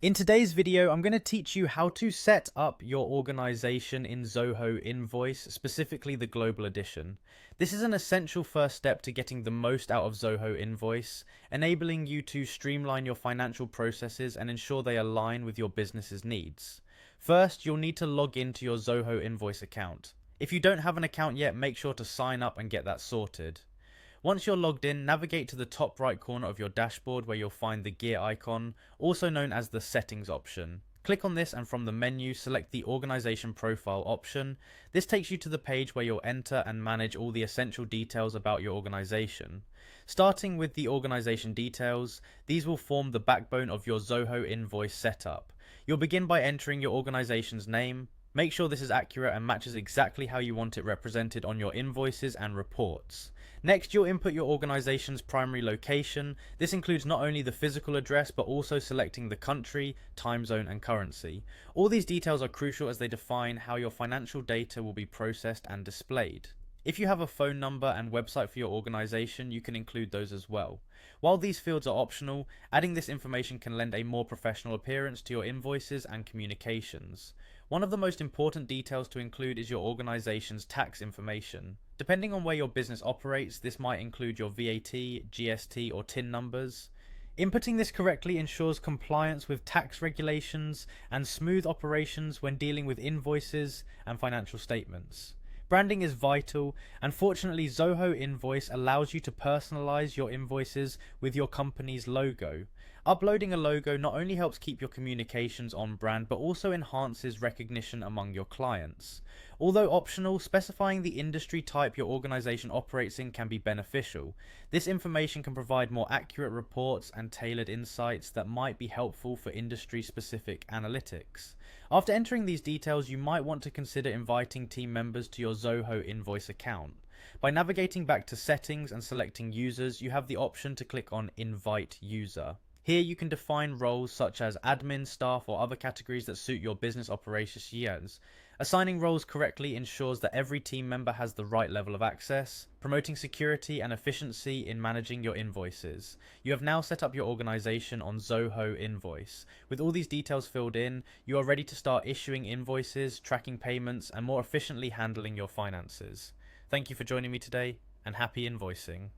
In today's video, I'm going to teach you how to set up your organization in Zoho Invoice, specifically the Global Edition. This is an essential first step to getting the most out of Zoho Invoice, enabling you to streamline your financial processes and ensure they align with your business's needs. First, you'll need to log into your Zoho Invoice account. If you don't have an account yet, make sure to sign up and get that sorted. Once you're logged in, navigate to the top right corner of your dashboard where you'll find the gear icon, also known as the settings option. Click on this and from the menu, select the organization profile option. This takes you to the page where you'll enter and manage all the essential details about your organization. Starting with the organization details, these will form the backbone of your Zoho Invoice setup. You'll begin by entering your organization's name. Make sure this is accurate and matches exactly how you want it represented on your invoices and reports. Next, you'll input your organization's primary location. This includes not only the physical address, but also selecting the country, time zone, and currency. All these details are crucial as they define how your financial data will be processed and displayed. If you have a phone number and website for your organization, you can include those as well. While these fields are optional, adding this information can lend a more professional appearance to your invoices and communications. One of the most important details to include is your organization's tax information. Depending on where your business operates, this might include your VAT, GST, or TIN numbers. Inputting this correctly ensures compliance with tax regulations and smooth operations when dealing with invoices and financial statements. Branding is vital, and fortunately Zoho Invoice allows you to personalize your invoices with your company's logo. Uploading a logo not only helps keep your communications on brand, but also enhances recognition among your clients. Although optional, specifying the industry type your organization operates in can be beneficial. This information can provide more accurate reports and tailored insights that might be helpful for industry-specific analytics. After entering these details, you might want to consider inviting team members to your Zoho Invoice account. By navigating back to Settings and selecting Users, you have the option to click on Invite User. Here you can define roles such as admin, staff, or other categories that suit your business operations. Assigning roles correctly ensures that every team member has the right level of access, promoting security and efficiency in managing your invoices. You have now set up your organization on Zoho Invoice. With all these details filled in, you are ready to start issuing invoices, tracking payments, and more efficiently handling your finances. Thank you for joining me today, and happy invoicing.